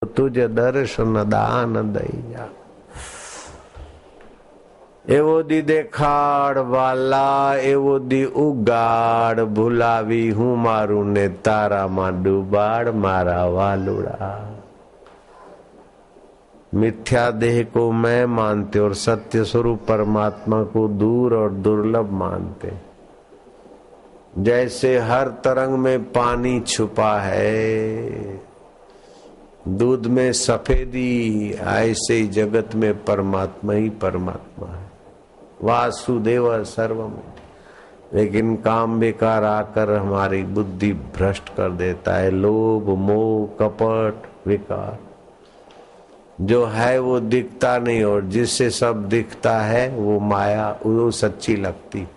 तुझे दर्शन दान दई जा। एवो दी देखाड़ वाला एवो दी उगाड़ भुलावी हूँ मारू ने तारा मा डूबाड़ मारा वालुड़ा। मिथ्या देह को मैं मानते और सत्य स्वरूप परमात्मा को दूर और दुर्लभ मानते। जैसे हर तरंग में पानी छुपा है, दूध में सफेदी, ऐसे ही जगत में परमात्मा ही परमात्मा है। वासुदेव सर्वम। लेकिन काम बेकार आकर हमारी बुद्धि भ्रष्ट कर देता है। लोभ मोह कपट विकार जो है वो दिखता नहीं, और जिससे सब दिखता है वो माया, वो सच्ची लगती।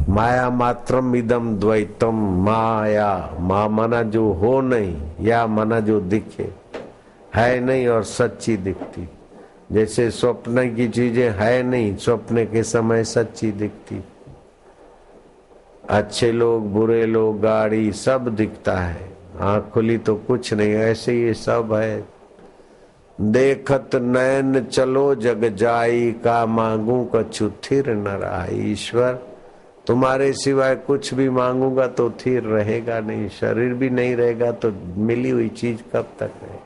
माया मात्रम इदम द्वैतम माया। माँ मना जो हो नहीं, या मना जो दिखे, है नहीं और सच्ची दिखती। जैसे स्वप्न की चीजें है नहीं, स्वप्न के समय सच्ची दिखती। अच्छे लोग बुरे लोग गाड़ी सब दिखता है, आँख खुली तो कुछ नहीं। ऐसे ये सब है। देखत नैन चलो जग जाई, का मांगू कछु थिर न रहा। ईश्वर तुम्हारे सिवाय कुछ भी मांगूंगा तो थिर रहेगा नहीं। शरीर भी नहीं रहेगा तो मिली हुई चीज कब तक रहे।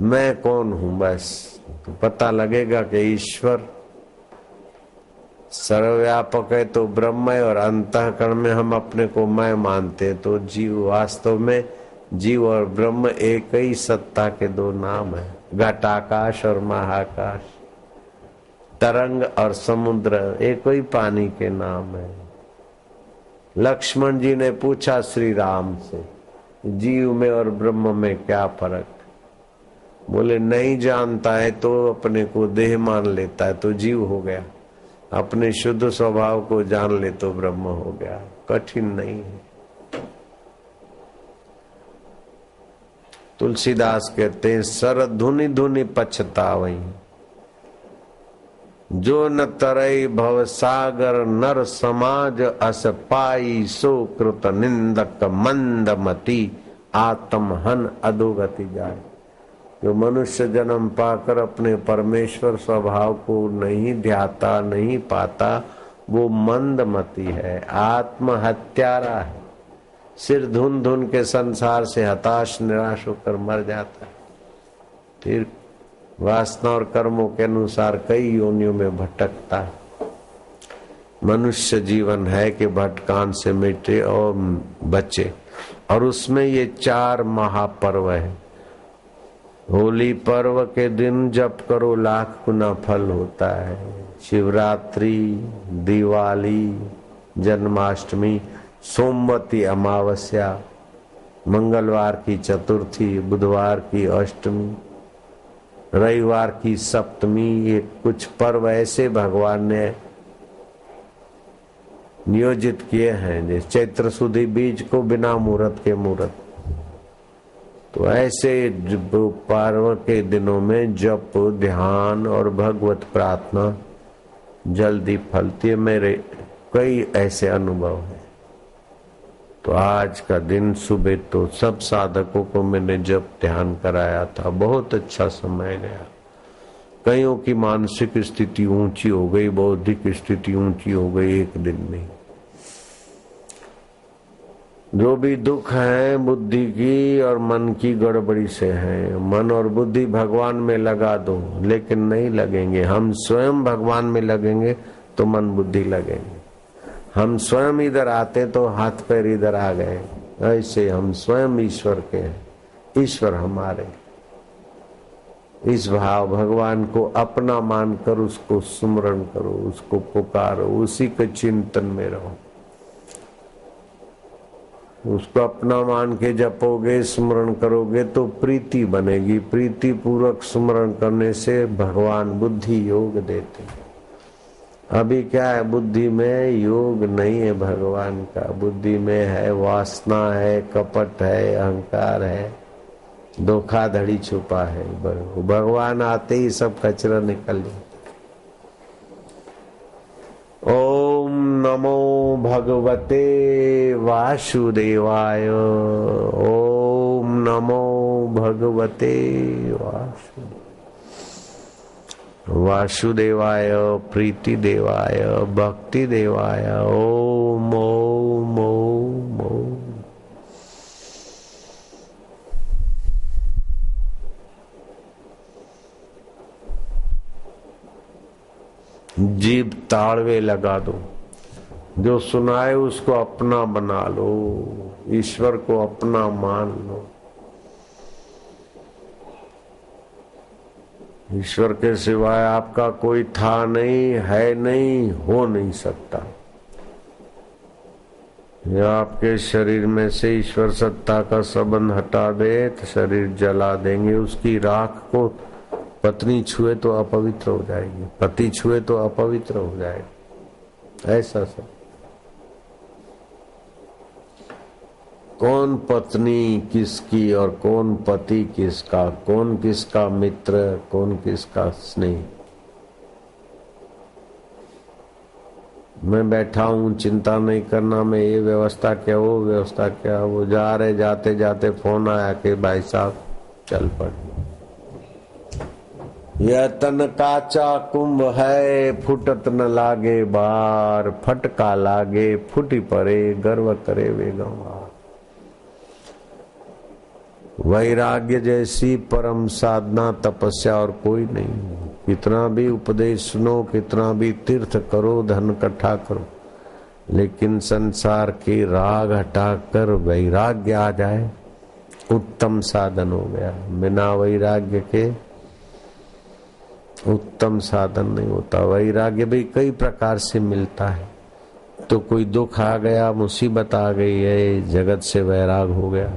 मैं कौन हूं, बस तो पता लगेगा कि ईश्वर सर्वव्यापक है तो ब्रह्म है, और अंतःकरण में हम अपने को मैं मानते तो जीव। वास्तव में जीव और ब्रह्म एक ही सत्ता के दो नाम है। घटाकाश और महाकाश, तरंग और समुद्र एक ही पानी के नाम है। लक्ष्मण जी ने पूछा श्री राम से, जीव में और ब्रह्म में क्या फर्क? बोले नहीं जानता है तो अपने को देह मान लेता है तो जीव हो गया, अपने शुद्ध स्वभाव को जान ले तो ब्रह्म हो गया। कठिन नहीं है। तुलसीदास कहते हैं, सर धुनि धुनि पछतावई, जो न तरई भव सागर नर समाज अस पाई। सो कृत निंदक मंदमती, आत्म हन अधोगति जाए। जो मनुष्य जन्म पाकर अपने परमेश्वर स्वभाव को नहीं ध्याता नहीं पाता, वो मंदमती है, आत्म हत्यारा है। सिर धुन धुन के संसार से हताश निराश होकर मर जाता है। फिर वासना और कर्मों के अनुसार कई योनियों में भटकता है। मनुष्य जीवन है कि भटकान से मिटे और बचे, और उसमें ये 4 महापर्व है। होली पर्व के दिन जप करो लाख गुना फल होता है। शिवरात्रि, दिवाली, जन्माष्टमी, सोमवती अमावस्या, मंगलवार की चतुर्थी, बुधवार की अष्टमी, रविवार की सप्तमी, ये कुछ पर्व ऐसे भगवान ने नियोजित किए हैं। जैसे चैत्र सुदी बीज को बिना मुहूर्त के मुहूर्त। तो ऐसे पर्व के दिनों में जप, ध्यान और भगवत प्रार्थना जल्दी फलती है। मेरे कई ऐसे अनुभव हैं। तो आज का दिन सुबह तो सब साधकों को मैंने जब ध्यान कराया था, बहुत अच्छा समय गया। कईयों की मानसिक स्थिति ऊंची हो गई, बौद्धिक स्थिति ऊंची हो गई एक दिन में। जो भी दुख है बुद्धि की और मन की गड़बड़ी से है। मन और बुद्धि भगवान में लगा दो, लेकिन नहीं लगेंगे। हम स्वयं भगवान में लगेंगे तो मन बुद्धि लगेंगे। हम स्वयं इधर आते तो हाथ पैर इधर आ गए। ऐसे हम स्वयं ईश्वर के हैं, ईश्वर हमारे। इस भाव भगवान को अपना मानकर उसको सुमरण करो, उसको पुकारो, उसी के चिंतन में रहो। उसको अपना मान के जपोगे, स्मरण करोगे तो प्रीति बनेगी। प्रीति पूर्वक स्मरण करने से भगवान बुद्धि योग देते। अभी क्या है, बुद्धि में योग नहीं है भगवान का। बुद्धि में है वासना है, कपट है, अहंकार है, धोखाधड़ी छुपा है। भगवान आते ही सब कचरा निकल जाता। ओम नमो भगवते वासुदेवाय। ओम नमो भगवते वासुदेवाय प्रीति देवाय भक्ति देवाय ओम ओम ओम ओम। जीभ ताड़वे लगा दो, जो सुनाए उसको अपना बना लो, ईश्वर को अपना मान लो। ईश्वर के सिवाय आपका कोई था नहीं, है नहीं, हो नहीं सकता। या आपके शरीर में से ईश्वर सत्ता का संबंध हटा दे तो शरीर जला देंगे। उसकी राख को पत्नी छुए तो अपवित्र हो जाएगी, पति छुए तो अपवित्र हो जाएगा। ऐसा सब कौन पत्नी किसकी और कौन पति किसका, कौन किसका मित्र, कौन किसका स्नेह। मैं बैठा हूं, चिंता नहीं करना, मैं ये व्यवस्था क्या वो व्यवस्था क्या। वो जा रहे जाते जाते फोन आया कि भाई साहब चल पड़े। यह तन काचा कुंभ है, फुटत न लागे बार, फटका लागे फुटी पड़े, गर्व करे वे गंवार। वैराग्य जैसी परम साधना तपस्या और कोई नहीं। कितना भी उपदेश सुनो, कितना भी तीर्थ करो, धन इकट्ठा करो, लेकिन संसार की राग हटाकर वैराग्य आ जाए, उत्तम साधन हो गया। बिना वैराग्य के उत्तम साधन नहीं होता। वैराग्य भी कई प्रकार से मिलता है। तो कोई दुख आ गया, मुसीबत आ गई है, जगत से वैराग हो गया।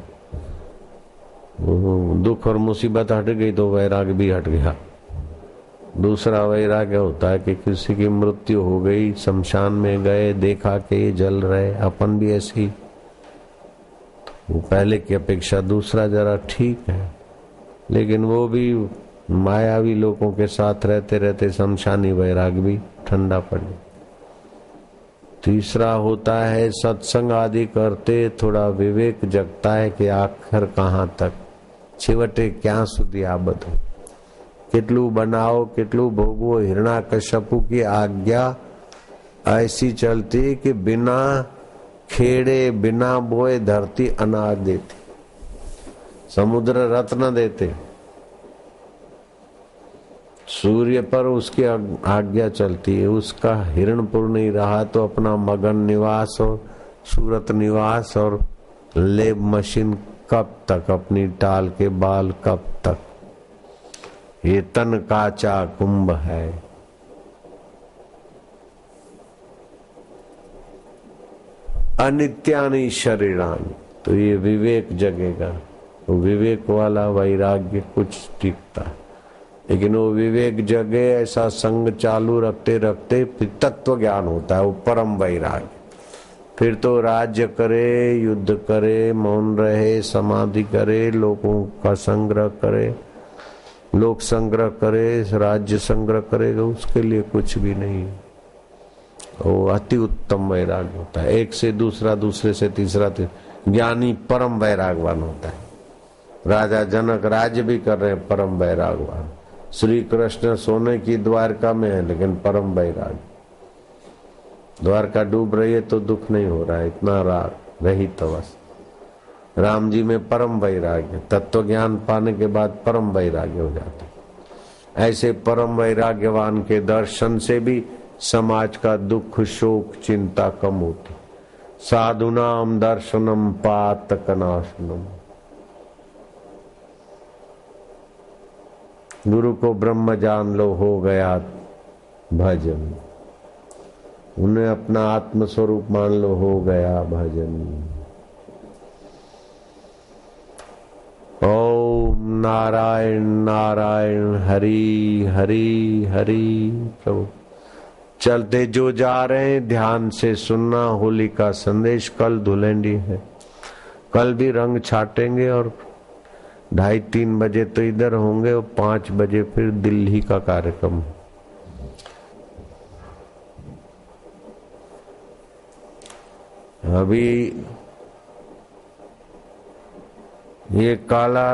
दुख और मुसीबत हट गई तो वैराग भी हट गया। दूसरा वैराग्य होता है कि किसी की मृत्यु हो गई, शमशान में गए, देखा कि ये जल रहे, अपन भी ऐसी, वो पहले की अपेक्षा दूसरा जरा ठीक है, लेकिन वो भी मायावी लोगों के साथ रहते रहते शमशानी वैराग भी ठंडा पड़े। तीसरा होता है सत्संग आदि करते थोड़ा विवेक जगता है कि आखिर कहाँ तक, छेवटे क्या सुधी आ बधु, કેટલું बनाओ કેટલું भोगवो। हिरण्यकश्यपु की आज्ञा ऐसी चलती कि बिना खेड़े बिना बोए धरती अनाज देती, समुद्र रत्न देते, सूर्य पर उसकी आज्ञा चलती है। उसका हिरणपुर नहीं रहा तो अपना मगन निवास और सूरत निवास और लेब मशीन कब तक, अपनी टाल के बाल कब तक। ये तन काचा कुंभ है। अनित्यानि शरीरानि, तो ये विवेक जगेगा। तो विवेक वाला वैराग्य कुछ टिकता है, लेकिन वो विवेक जगे ऐसा संग चालू रखते रखते फिर तत्व ज्ञान होता है, वो परम वैराग्य। फिर तो राज्य करे, युद्ध करे, मौन रहे, समाधि करे, लोगों का संग्रह करे, लोक संग्रह करे, राज्य संग्रह करेगा, उसके लिए कुछ भी नहीं। वो अति उत्तम वैराग्य होता है। एक से दूसरा, दूसरे से तीसरा, ज्ञानी परम वैरागवान होता है। राजा जनक राज्य भी कर रहे हैं, परम वैरागवान। श्री कृष्ण सोने की द्वारका में है, लेकिन परम वैराग। द्वारका डूब रही है तो दुख नहीं हो रहा है, इतना राग रहित अवस्था। राम जी में परम वैराग्य, तत्व ज्ञान पाने के बाद परम वैराग्य हो जाता। ऐसे परम वैराग्यवान के दर्शन से भी समाज का दुख शोक चिंता कम होती। साधुनाम दर्शनम पातकनाशनम। गुरु को ब्रह्म जान लो, हो गया भजन। उन्हें अपना आत्म स्वरूप मान लो, हो गया भजन। ओम नारायण नारायण, हरि हरि हरि। प्रभु चलते जो जा रहे हैं ध्यान से सुनना। होली का संदेश, कल धुलेंडी है, कल भी रंग छाटेंगे और 2:30-3 बजे तो इधर होंगे और 5 बजे फिर दिल्ली का कार्यक्रम। अभी ये काला